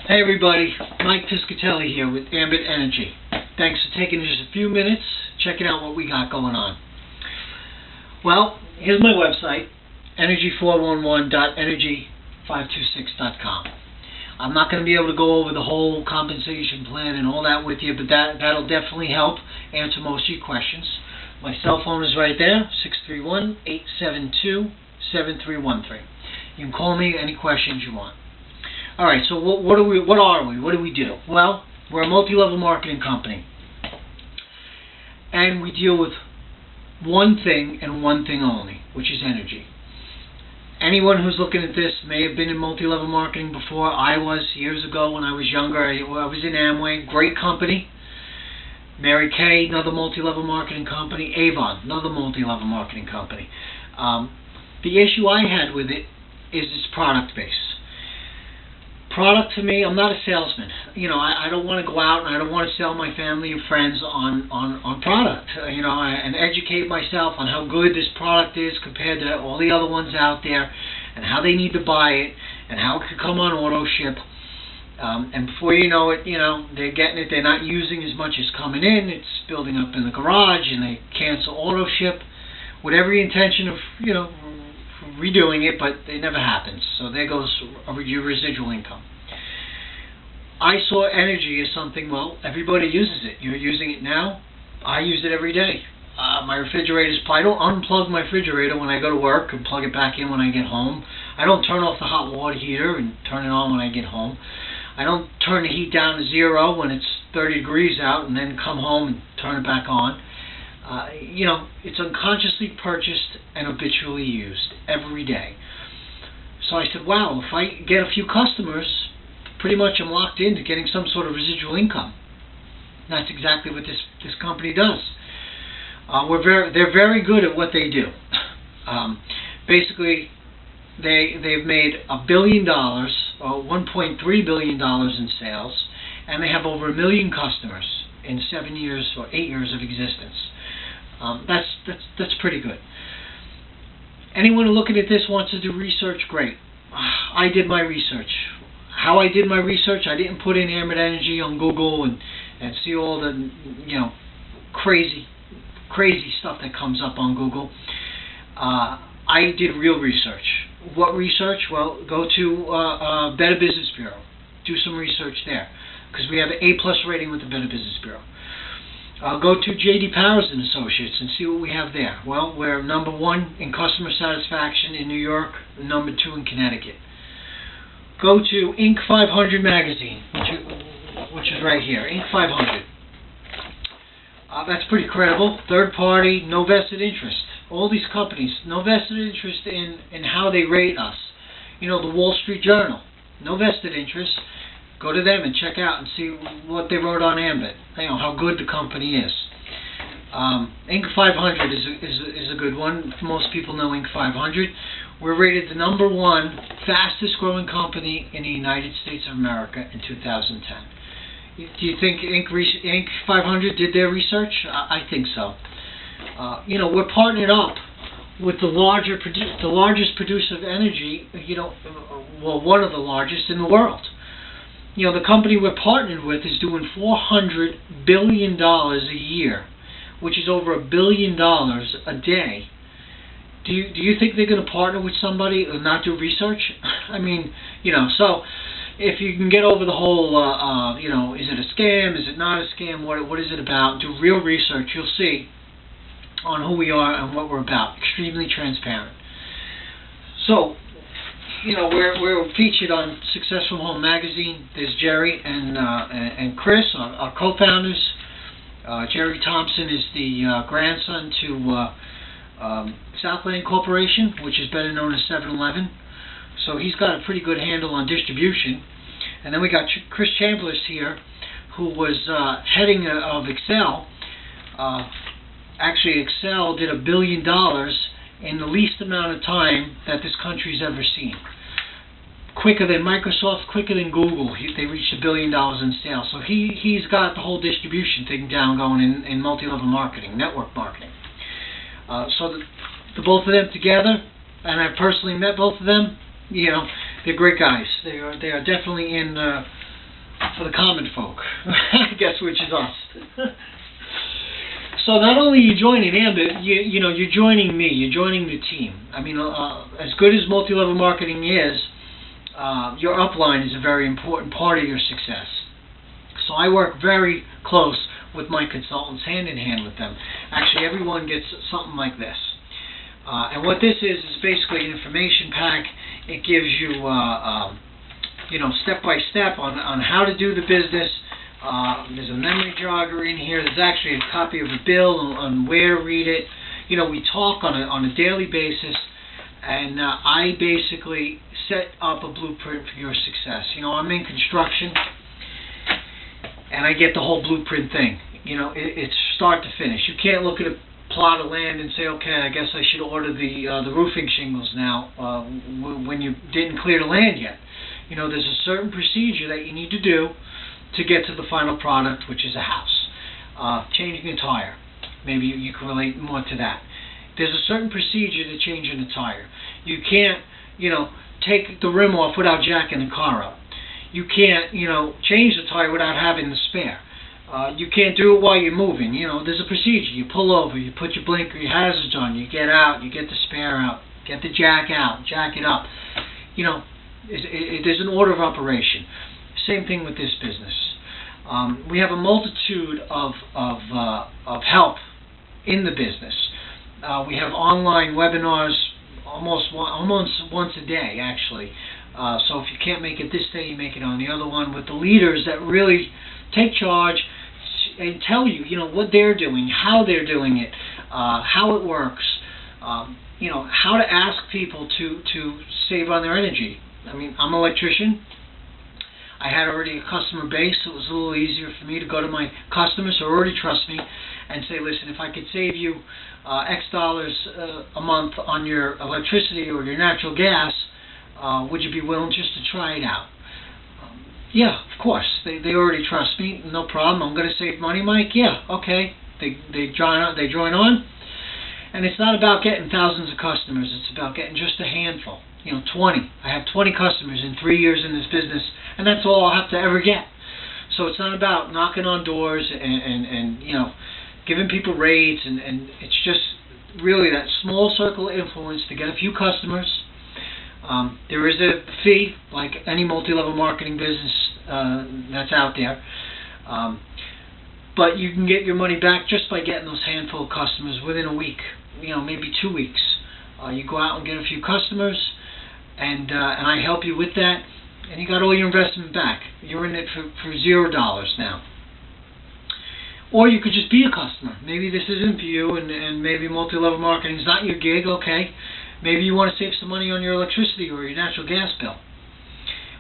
Hey everybody, Mike Piscatelli here with Ambit Energy. Thanks for taking just a few minutes, checking out what we got going on. Well, here's my website, energy411.energy526.com. I'm not going to be able to go over the whole compensation plan and all that with you, but that'll definitely help answer most of your questions. My cell phone is right there, 631-872-7313. You can call me any questions you want. All right, so what are we? What do we do? Well, we're a multi-level marketing company, and we deal with one thing and one thing only, which is energy. Anyone who's looking at this may have been in multi-level marketing before. I was years ago when I was younger. I was in Amway, great company. Mary Kay, another multi-level marketing company. Avon, another multi-level marketing company. The issue I had with it is its product base. Product to me, I'm not a salesman. I don't want to go out and I don't want to sell my family and friends on product. And educate myself on how good this product is compared to all the other ones out there, and how they need to buy it, and how it could come on auto ship. And before you know it, they're getting it. They're not using as much as coming in. It's building up in the garage, and they cancel auto ship with every intention of redoing it, but it never happens. So there goes your residual income. I saw energy as something, well, everybody uses it. You're using it now. I use it every day. My refrigerator's, I don't unplug my refrigerator when I go to work and plug it back in when I get home. I don't turn off the hot water heater and turn it on when I get home. I don't turn the heat down to 0 when it's 30 degrees out and then come home and turn it back on. It's unconsciously purchased and habitually used every day. So I said, wow, if I get a few customers, pretty much I'm locked into getting some sort of residual income. And that's exactly what this company does. They're very good at what they do. Basically, they've made $1 billion, or $1.3 billion in sales, and they have over 1 million customers in 7 years or 8 years of existence. That's pretty good. Anyone looking at this wants to do research, great. I did my research. How I did my research, I didn't put in Ambit Energy on Google and see all the crazy stuff that comes up on Google. I did real research. What research? Well, go to Better Business Bureau. Do some research there, because we have an A+ rating with the Better Business Bureau. I'll go to J.D. Powers and Associates and see what we have there. Well, we're number 1 in customer satisfaction in New York, number 2 in Connecticut. Go to Inc. 500 magazine, which is right here, Inc. 500. That's pretty credible. Third party, no vested interest. All these companies, no vested interest in how they rate us. The Wall Street Journal, no vested interest. Go to them and check out and see what they wrote on Ambit. How good the company is. Inc. 500 is a good one. Most people know Inc. 500. We're rated the number 1 fastest growing company in the United States of America in 2010. Do you think Inc. 500 did their research? I think so. We're partnered up with the largest producer of energy. One of the largest in the world. The company we're partnered with is doing $400 billion a year, which is over $1 billion a day. Do you think they're going to partner with somebody and not do research? So if you can get over the whole, is it a scam? Is it not a scam? What is it about? Do real research. You'll see on who we are and what we're about. Extremely transparent. So, we're featured on Success from Home magazine. There's Jerry and Chris, our co-founders. Jerry Thompson is the grandson to Southland Corporation, which is better known as 7-Eleven. So he's got a pretty good handle on distribution. And then we got Chris Chambliss here, who was heading of Excel. Actually, Excel did $1 billion in the least amount of time that this country's ever seen. Quicker than Microsoft, quicker than Google. They reached $1 billion in sales. So he's got the whole distribution thing down going in multi-level marketing, network marketing. So the both of them together, and I personally met both of them. They're great guys. They are definitely in for the common folk, I guess, which is us. So not only are you joining Ambit, you're joining me, you're joining the team. I mean, as good as multi-level marketing is, your upline is a very important part of your success. So I work very close with my consultants, hand in hand with them. Actually, everyone gets something like this. And what this is basically an information pack. It gives you, step by step on how to do the business. There's a memory jogger in here. There's actually a copy of a bill on where to read it. We talk on a daily basis, and I basically set up a blueprint for your success. I'm in construction, and I get the whole blueprint thing. It's start to finish. You can't look at a plot of land and say, okay, I guess I should order the roofing shingles now when you didn't clear the land yet. There's a certain procedure that you need to do to get to the final product, which is a house. Changing a tire. Maybe you can relate more to that. There's a certain procedure to changing a tire. You can't, take the rim off without jacking the car up. You can't, change the tire without having the spare. You can't do it while you're moving. There's a procedure. You pull over, you put your blinker, your hazards on, you get out, you get the spare out, get the jack out, jack it up. There's an order of operation. Same thing with this business. We have a multitude of help in the business. We have online webinars almost once a day, actually. So if you can't make it this day, you make it on the other one with the leaders that really take charge and tell you, what they're doing, how they're doing it, how it works, how to ask people to save on their energy. I mean, I'm an electrician. I had already a customer base, so it was a little easier for me to go to my customers who already trust me and say, listen, if I could save you X dollars a month on your electricity or your natural gas, would you be willing just to try it out? Yeah, of course. They already trust me. No problem. I'm going to save money, Mike. Yeah, okay. They join on. And it's not about getting thousands of customers. It's about getting just a handful. 20. I have 20 customers in 3 years in this business, and that's all I'll have to ever get. So it's not about knocking on doors and giving people rates, and it's just really that small circle of influence to get a few customers. There is a fee, like any multi-level marketing business that's out there. But you can get your money back just by getting those handful of customers within a week, maybe 2 weeks. You go out and get a few customers, and I help you with that, and you got all your investment back. You're in it for $0 now. Or you could just be a customer. Maybe this isn't for you, and maybe multi-level marketing is not your gig. Okay. Maybe you want to save some money on your electricity or your natural gas bill.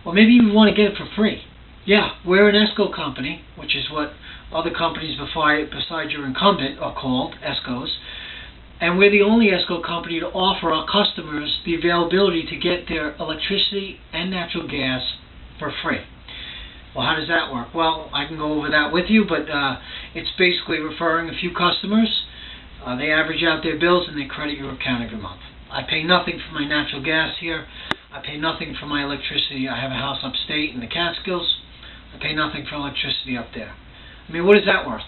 Or maybe you want to get it for free. Yeah, we're an ESCO company, which is what other companies besides your incumbent are called, ESCOs. And we're the only ESCO company to offer our customers the availability to get their electricity and natural gas for free. Well, how does that work? Well, I can go over that with you, but it's basically referring a few customers. They average out their bills and they credit your account every month. I pay nothing for my natural gas here. I pay nothing for my electricity. I have a house upstate in the Catskills. I pay nothing for electricity up there. I mean, what is that worth?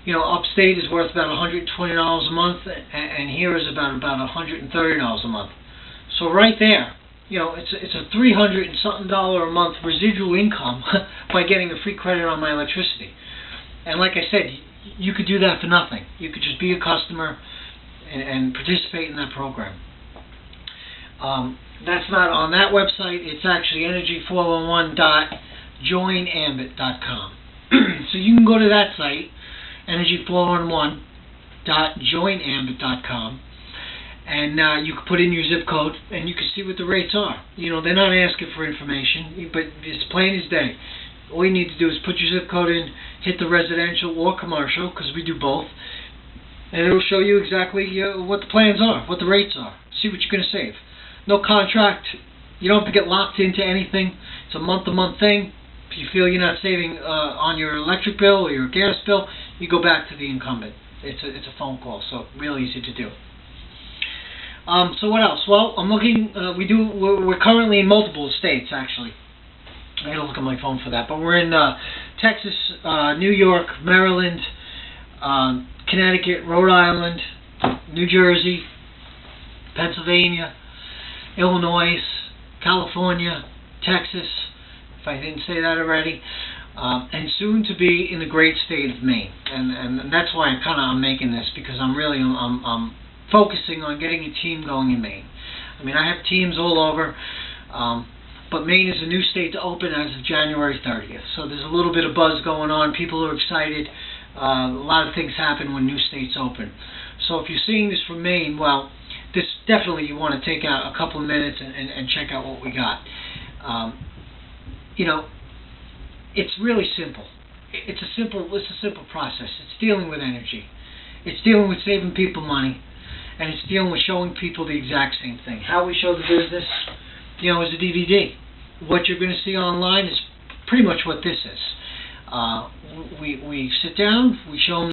Upstate is worth about $120 a month, and here is about $130 a month. So right there, it's a $300 and something a month residual income by getting a free credit on my electricity. And like I said, you could do that for nothing. You could just be a customer and participate in that program. That's not on that website. It's actually energy411.joinambit.com. So you can go to that site, energy411.joinambit.com, and you can put in your zip code, and you can see what the rates are. They're not asking for information, but it's plain as day. All you need to do is put your zip code in, hit the residential or commercial, because we do both, and it'll show you exactly what the plans are, what the rates are. See what you're going to save. No contract. You don't have to get locked into anything. It's a month-to-month thing. If you feel you're not saving on your electric bill or your gas bill, you go back to the incumbent. It's a phone call, so real easy to do. So what else? Well, I'm looking. We're currently in multiple states, actually. I gotta look at my phone for that. But we're in Texas, New York, Maryland, Connecticut, Rhode Island, New Jersey, Pennsylvania, Illinois, California, Texas, if I didn't say that already, and soon to be in the great state of Maine. And that's why I'm making this, because I'm focusing on getting a team going in Maine. I mean, I have teams all over, but Maine is a new state to open as of January 30th. So there's a little bit of buzz going on. People are excited. A lot of things happen when new states open. So if you're seeing this from Maine, well, this definitely you want to take out a couple of minutes and check out what we got. You know, it's really simple. It's a simple process. It's dealing with energy. It's dealing with saving people money, and it's dealing with showing people the exact same thing. How we show the business, you know, is a DVD. What you're going to see online is pretty much what this is. We sit down, we show them